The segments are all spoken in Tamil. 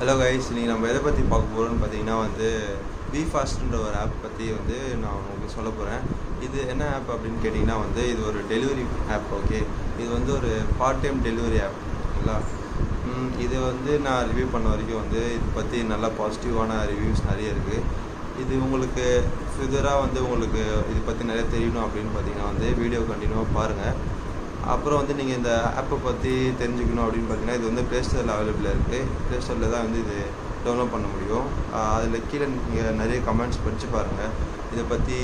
ஹலோ கைஸ், நீங்கள் நம்ம எதை பற்றி பார்க்க போகிறோம்னு பார்த்தீங்கன்னா WeFastன்ற ஒரு ஆப் பற்றி நான் உங்களுக்கு சொல்ல போகிறேன். இது என்ன ஆப் அப்படின்னு கேட்டிங்கன்னா இது ஒரு டெலிவரி ஆப். ஓகே, இது ஒரு பார்ட் டைம் டெலிவரி ஆப். ஓகேங்களா, இது நான் ரிவ்யூ பண்ண வரைக்கும் இது பற்றி நல்லா பாசிட்டிவான ரிவ்யூஸ் நிறைய இருக்குது. இது உங்களுக்கு ஃபியூச்சராக உங்களுக்கு இது பற்றி நிறைய தெரியணும் அப்படின்னு பார்த்தீங்கன்னா வீடியோ கண்டினியூவாக பாருங்கள். அப்புறம் நீங்கள் இந்த ஆப்பை பற்றி தெரிஞ்சுக்கணும் அப்படின்னு பார்த்தீங்கன்னா இது ப்ளே ஸ்டோரில் அவைலபிளாக இருக்குது. ப்ளே ஸ்டோரில் தான் இது டவுன்லோட் பண்ண முடியும். அதில் கீழே நீங்கள் நிறைய கமெண்ட்ஸ் படித்து பாருங்கள். இதை பற்றி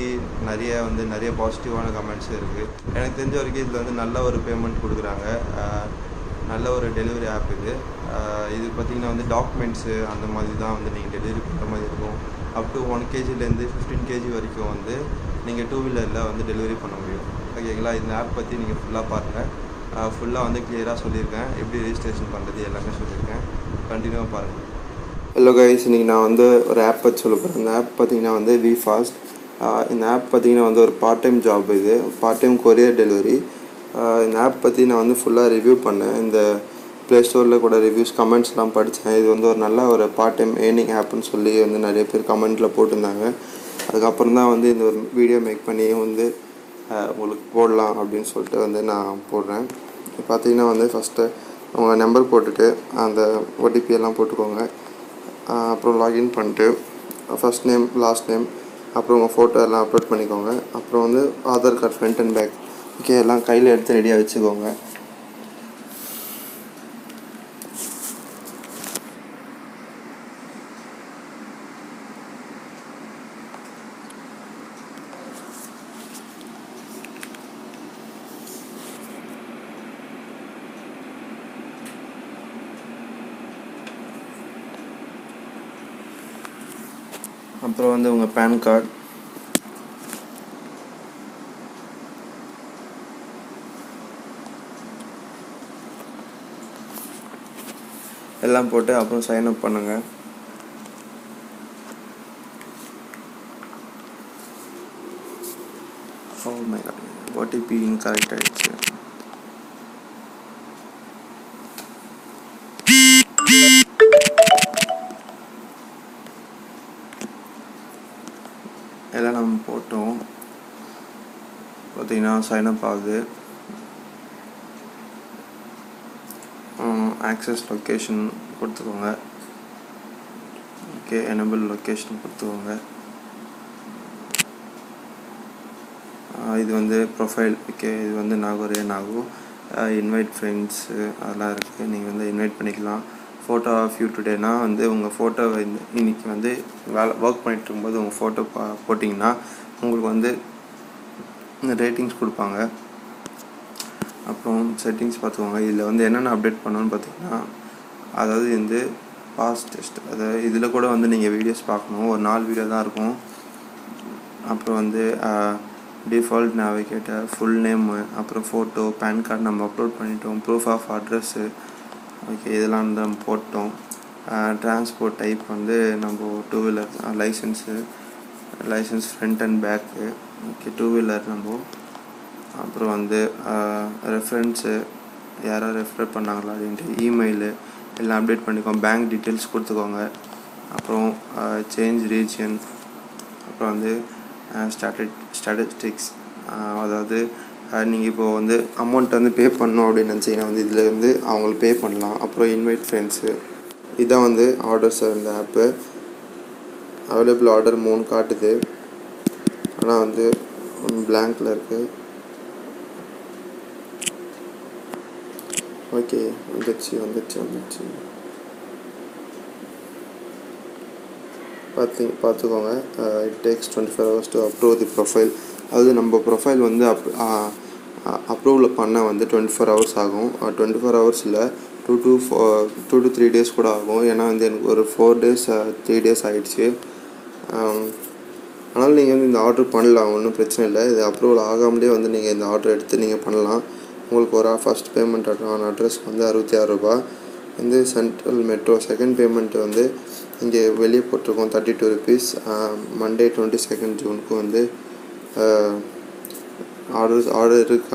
நிறைய பாசிட்டிவான கமெண்ட்ஸ் இருக்குது. எனக்கு தெரிஞ்ச வரைக்கும் இதில் நல்ல ஒரு பேமெண்ட் கொடுக்குறாங்க. நல்ல ஒரு டெலிவரி ஆப் இது. இது பார்த்திங்கன்னா டாக்குமெண்ட்ஸு அந்த மாதிரி தான் நீங்கள் டெலிவரி பண்ணுற மாதிரி இருக்கும். அப் டு 1 kgலேருந்து 15 kg வரைக்கும் நீங்கள் 2 வீலரில் டெலிவரி பண்ண முடியும். ஓகேங்களா, இந்த ஆப் பற்றி நீங்கள் ஃபுல்லாக பாருங்கள். ஃபுல்லாக கிளியராக சொல்லியிருக்கேன். எப்படி ரெஜிஸ்ட்ரேஷன் பண்ணுறது எல்லாமே சொல்லியிருக்கேன். கண்டினியூவாக பாருங்கள். ஹலோ கைஸ், இன்றைக்கி நான் ஒரு ஆப் பற்றி சொல்ல போகிறேன். இந்த ஆப் பார்த்திங்கன்னா WeFast. இந்த ஆப் பார்த்திங்கன்னா ஒரு பார்ட் டைம் ஜாப். இது பார்ட் டைம் கொரியர் டெலிவரி. இந்த ஆப் பற்றி நான் ஃபுல்லாக ரிவ்யூ பண்ணேன். இந்த ப்ளே ஸ்டோரில் கூட ரிவ்யூஸ் கமெண்ட்ஸ்லாம் படித்தேன். இது ஒரு நல்ல ஒரு பார்ட் டைம் ஏர்னிங் ஆப்னு சொல்லி நிறைய பேர் கமெண்ட்டில் போட்டிருந்தாங்க. அதுக்கப்புறம் தான் இந்த ஒரு வீடியோ மேக் பண்ணி உங்களுக்கு போடலாம் அப்படின்னு சொல்லிட்டு நான் போடுறேன். பார்த்தீங்கன்னா ஃபஸ்ட்டு உங்கள் நம்பர் போட்டுட்டு அந்த ஓடிபி எல்லாம் போட்டுக்கோங்க. அப்புறம் லாகின் பண்ணிட்டு ஃபஸ்ட் நேம், லாஸ்ட் நேம், அப்புறம் உங்கள் ஃபோட்டோ எல்லாம் அப்லோட் பண்ணிக்கோங்க. அப்புறம் Aadhaar card front and back, okay, எல்லாம் கையில் எடுத்து ரெடியாக வச்சுக்கோங்க. அப்புறம் உங்கள் பேன் கார்டு, எல்லாம் போட்டு அப்புறம் சைன் அப் பண்ணுங்கள். Oh my god, OTP incorrect ஆகிடுச்சு. எல்லாம் நம்ம போட்டோம். பார்த்தீங்கன்னா சைன் அப் ஆகுது. ஆக்சஸ் லொக்கேஷன் கொடுத்துக்கோங்க. ஓகே, எனபிள் லொக்கேஷன் கொடுத்துக்கோங்க. இது ப்ரொஃபைல். ஓகே, இது நாகு இன்வைட் ஃப்ரெண்ட்ஸு அதெல்லாம் இருக்குது. நீங்கள் இன்வைட் பண்ணிக்கலாம். ஃபோட்டோ ஆஃப் யூ டுடேனா உங்கள் ஃபோட்டோவை இன்றைக்கி வேலை ஒர்க் பண்ணிகிட்டு இருக்கும்போது உங்கள் ஃபோட்டோ போட்டிங்கன்னா உங்களுக்கு ரேட்டிங்ஸ் கொடுப்பாங்க. அப்புறம் செட்டிங்ஸ் பார்த்துக்கோங்க. இதில் என்னென்ன அப்டேட் பண்ணணும்னு பார்த்தீங்கன்னா, அதாவது பாஸ்ட் டெஸ்ட், அதாவது இதில் கூட நீங்கள் வீடியோஸ் பார்க்கணும். ஒரு 4 வீடியோ தான் இருக்கும். அப்புறம் டிஃபால்ட் நேவிகேட்டர், ஃபுல் நேமு, அப்புறம் ஃபோட்டோ, பேன் கார்டு நம்ம அப்லோட் பண்ணிட்டோம். ப்ரூஃப் ஆஃப் அட்ரஸ்ஸு, ஓகே, இதெல்லாம் நம்ம போட்டோம். டிரான்ஸ்போர்ட் டைப் நம்ம 2 wheeler licence front and back, okay, 2 wheeler நம்ம. அப்புறம் ரெஃபரன்ஸு, யாரோ ரெஃபர் பண்ணாங்களா அப்படின்ட்டு, இமெயிலு எல்லாம் அப்டேட் பண்ணிக்கோங்க. பேங்க் டீட்டெயில்ஸ் கொடுத்துக்கோங்க. அப்புறம் சேஞ்ச் ரீஜியன், அப்புறம் ஸ்டாட்டிஸ்டிக்ஸ், அதாவது நீங்கள் இப்போது அமௌண்ட் பே பண்ணணும் அப்படின்னு நினச்சிங்கன்னா இதில் அவங்களுக்கு பே பண்ணலாம். அப்புறம் இன்வைட் ஃப்ரெண்ட்ஸு, இதுதான் ஆர்டர்ஸ். இந்த ஆப்பு அவைலபிள் ஆர்டர் 3 காட்டுது, ஆனால் பிளாங்கில் இருக்குது. ஓகே, வந்துச்சு. பார்த்துக்கோங்க. It takes 24 hours to approve the profile. அதாவது நம்ம ப்ரொஃபைல் அப்ரூவல் பண்ண 24 hours ஆகும். 24 hours இல்லை, 2 to 3 days கூட ஆகும். ஏன்னா எனக்கு ஒரு 4 days 3 days ஆகிடுச்சு. அதனால் நீங்கள் இந்த ஆர்டர் பண்ணலாம், ஒன்றும் பிரச்சனை இல்லை. இது அப்ரூவல் ஆகாமலே நீங்கள் இந்த ஆர்டர் எடுத்து நீங்கள் பண்ணலாம். உங்களுக்கு ஒரு ஃபஸ்ட் பேமெண்ட் அட்ரஸ்க்கு 66 ரூபா. Central metro. செகண்ட் பேமெண்ட் இங்கே வெளியே போட்டிருக்கோம் 32 rupees. மண்டே 22 ஜூனுக்கு ஆர்டர் இருக்குது.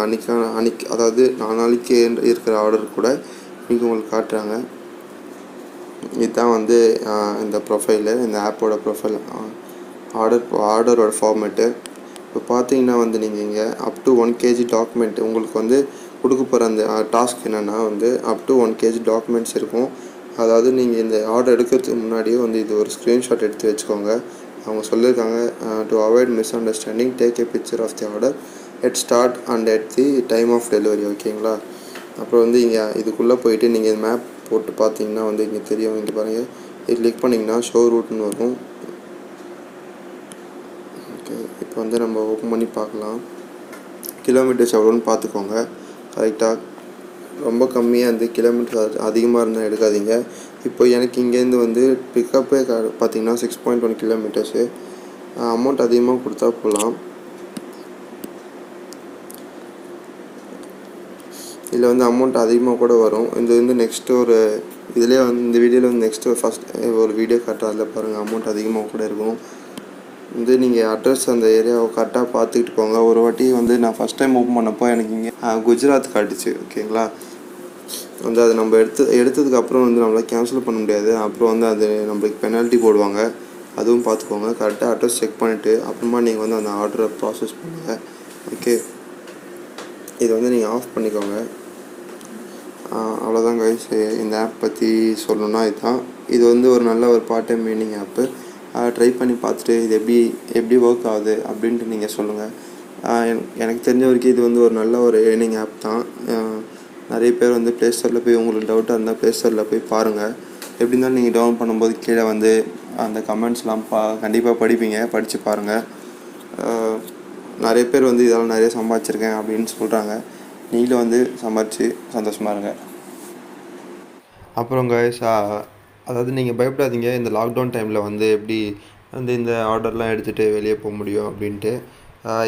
அன்றைக்கி அதாவது 4 நாளைக்கு இருக்கிற ஆர்டர் கூட இன்றைக்கி உங்களுக்கு காட்டுறாங்க. இதுதான் வந்து இந்த ப்ரொஃபைலு, இந்த ஆப்போட ப்ரொஃபைல் ஆர்டரோட ஃபார்மேட்டு. இப்போ பார்த்தீங்கன்னா வந்து நீங்கள் இங்கே அப் டு 1 kg டாக்குமெண்ட் உங்களுக்கு வந்து கொடுக்க போகிற அந்த டாஸ்க் என்னென்னா வந்து அப் டு 1 kg டாக்குமெண்ட்ஸ் இருக்கும். அதாவது நீங்கள் இந்த ஆர்டர் எடுக்கிறதுக்கு முன்னாடியே வந்து இது ஒரு ஸ்க்ரீன்ஷாட் எடுத்து வச்சுக்கோங்க. அவங்க சொல்லியிருக்காங்க, to avoid misunderstanding take a picture of the order at start and at the time of delivery. ஓகேங்களா? அப்புறம் வந்து இங்கே இதுக்குள்ளே போயிட்டு நீங்கள் மேப் போட்டு பார்த்தீங்கன்னா வந்து இங்கே தெரியும். இங்கே பாருங்கள், இது கிளிக் பண்ணிங்கன்னா ஷோ ரூட்னு வரும். ஓகே, இப்போ வந்து நம்ம ஓப்பன் பண்ணி பார்க்கலாம். கிலோமீட்டர்ஸ் எவ்வளோன்னு பார்த்துக்கோங்க. கரெக்டாக ரொம்ப கம்மியாக இருந்து கிலோமீட்டர் அதிகமாக இருந்தால் எடுக்காதீங்க. இப்போ எனக்கு இங்கேருந்து வந்து பிக்கப்பே பார்த்தீங்கன்னா 6.1 கிலோமீட்டர்ஸு. அமௌண்ட் அதிகமாக கொடுத்தா போகலாம். இதில் வந்து அமௌண்ட் அதிகமாக கூட வரும். இது வந்து நெக்ஸ்ட்டு ஒரு இதிலே வந்து இந்த வீடியோவில் வந்து நெக்ஸ்ட்டு ஃபஸ்ட் ஒரு வீடியோ காட்டுறேன். அதில் பாருங்கள், அமௌண்ட் அதிகமாக கூட இருக்கும். வந்து நீங்கள் அட்ரஸ் அந்த ஏரியாவை கரெக்டாக பார்த்துக்கிட்டு போங்க. ஒரு வாட்டி வந்து நான் ஃபஸ்ட் டைம் ஓப்பன் பண்ணப்போ எனக்கு இங்கே குஜராத் காட்டுச்சு. ஓகேங்களா? வந்து அது நம்ம எடுத்ததுக்கப்புறம் வந்து நம்மளால் கேன்சல் பண்ண முடியாது. அப்புறம் வந்து அது நம்மளுக்கு பெனால்ட்டி போடுவாங்க. அதுவும் பார்த்துக்கோங்க. கரெக்டாக அட்ரஸ் செக் பண்ணிவிட்டு அப்புறமா நீங்கள் வந்து அந்த ஆர்டரை ப்ராசஸ் பண்ணுங்கள். ஓகே, இதை வந்து நீங்கள் ஆஃப் பண்ணிக்கோங்க. அவ்வளோதான் கைஸ். இந்த ஆப் பற்றி சொல்லணுன்னா இதுதான். இது வந்து ஒரு நல்ல ஒரு பார்ட் டைம் ஏர்னிங் ஆப்பு. ட்ரை பண்ணி பார்த்துட்டு இது எப்படி ஒர்க் ஆகுது அப்படின்ட்டு நீங்கள் சொல்லுங்கள். எனக்கு தெரிஞ்ச வரைக்கும் இது வந்து ஒரு நல்ல ஒரு ஏர்னிங் ஆப் தான். நிறைய பேர் வந்து ப்ளே ஸ்டோரில் போய் உங்களுக்கு டவுட்டாக இருந்தால் ப்ளே ஸ்டோரில் போய் பாருங்கள். எப்படி இருந்தாலும் நீங்கள் டவுன்லோட் பண்ணும்போது கீழே வந்து அந்த கமெண்ட்ஸ்லாம் கண்டிப்பாக படித்து பாருங்கள். நிறைய பேர் வந்து இதெல்லாம் நிறைய சம்பாதிச்சிருக்கேன் அப்படின்னு சொல்கிறாங்க. நீங்களும் வந்து சம்பாதிச்சு சந்தோஷமாக இருங்க. அப்புறம் கைஸ், அதாவது நீங்கள் பயப்படாதீங்க. இந்த லாக்டவுன் டைமில் வந்து எப்படி வந்து இந்த ஆர்டர்லாம் எடுத்துகிட்டு வெளியே போக முடியும் அப்படின்ட்டு.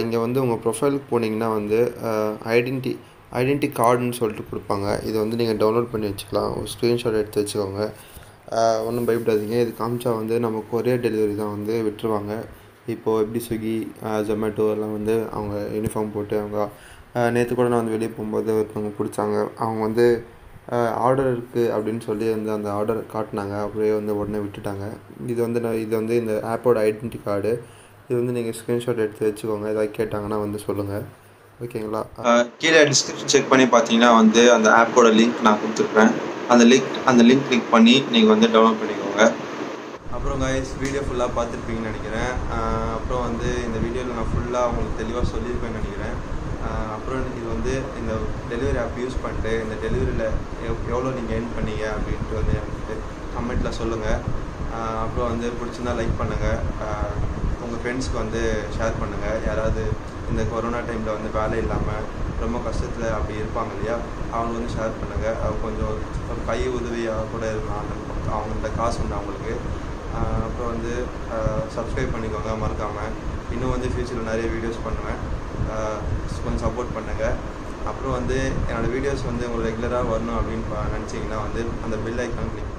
இங்கே வந்து உங்கள் ப்ரொஃபைலுக்கு போனீங்கன்னா வந்து ஐடென்டி கார்டுன்னு சொல்லிட்டு கொடுப்பாங்க. இதை வந்து நீங்கள் டவுன்லோட் பண்ணி வச்சுக்கலாம். ஒரு ஸ்க்ரீன்ஷாட் எடுத்து வச்சுக்கோங்க. ஒன்றும் பயப்படாதீங்க. இது காமிச்சா வந்து நம்ம கொரியர் டெலிவரி தான் வந்து விட்டுருவாங்க. இப்போது எப்படி ஸ்விக்கி, ஜொமேட்டோ எல்லாம் வந்து அவங்க யூனிஃபார்ம் போட்டு அவங்க நேற்று கூட நான் வந்து வெளியே போகும்போது ஒருத்தவங்க பிடிச்சாங்க. அவங்க வந்து ஆர்டர் இருக்குது அப்படின்னு சொல்லி வந்து அந்த ஆர்டர் காட்டினாங்க. அப்படியே வந்து உடனே விட்டுட்டாங்க. இது வந்து இந்த ஆப்போட ஐடென்டி கார்டு. இது வந்து நீங்கள் ஸ்க்ரீன்ஷாட் எடுத்து வச்சுக்கோங்க. ஏதாவது கேட்டாங்கன்னா வந்து சொல்லுங்கள். ஓகேங்களா? கீழே டிஸ்கிரிப்ஷன் செக் பண்ணி பார்த்தீங்கன்னா வந்து அந்த ஆப்போட லிங்க் நான் கொடுத்துருப்பேன். அந்த லிங்க் கிளிக் பண்ணி நீங்கள் வந்து டவுன்லோட் பண்ணிக்கோங்க. அப்புறம் கைஸ், வீடியோ ஃபுல்லாக பார்த்துருப்பீங்கன்னு நினைக்கிறேன். அப்புறம் வந்து இந்த வீடியோவில் நான் ஃபுல்லாக உங்களுக்கு தெளிவாக சொல்லியிருப்பேன்னு நினைக்கிறேன். அப்புறம் இது வந்து இந்த டெலிவரி ஆப் யூஸ் பண்ணிட்டு இந்த டெலிவரியில் எவ்வளோ நீங்கள் ஏர்ன் பண்ணீங்க அப்படின்ட்டு வந்து எனக்கு கமெண்ட்டில் சொல்லுங்கள். அப்புறம் வந்து பிடிச்சிருந்தா லைக் பண்ணுங்கள். உங்கள் ஃப்ரெண்ட்ஸ்க்கு வந்து ஷேர் பண்ணுங்கள். யாராவது இந்த கொரோனா டைமில் வந்து வேலை இல்லாமல் ரொம்ப கஷ்டத்தில் அப்படி இருப்பாங்க இல்லையா, அவங்க வந்து ஷேர் பண்ணுங்கள். அவங்க கொஞ்சம் ஒரு கை உதவியாக கூட இருக்கலாம். அவங்கள்ட்ட காசு உண்டு அவங்களுக்கு. அப்புறம் வந்து சப்ஸ்கிரைப் பண்ணிக்கோங்க மறக்காமல். இன்னும் வந்து ஃப்யூச்சரில் நிறைய வீடியோஸ் பண்ணுவேன். கொஞ்சம் சப்போர்ட் பண்ணுங்கள். அப்புறம் வந்து என்னோடய வீடியோஸ் வந்து உங்களுக்கு ரெகுலராக வரணும் அப்படின்னு நினச்சிங்கன்னா வந்து அந்த பெல் ஐக்கான் கிளிக்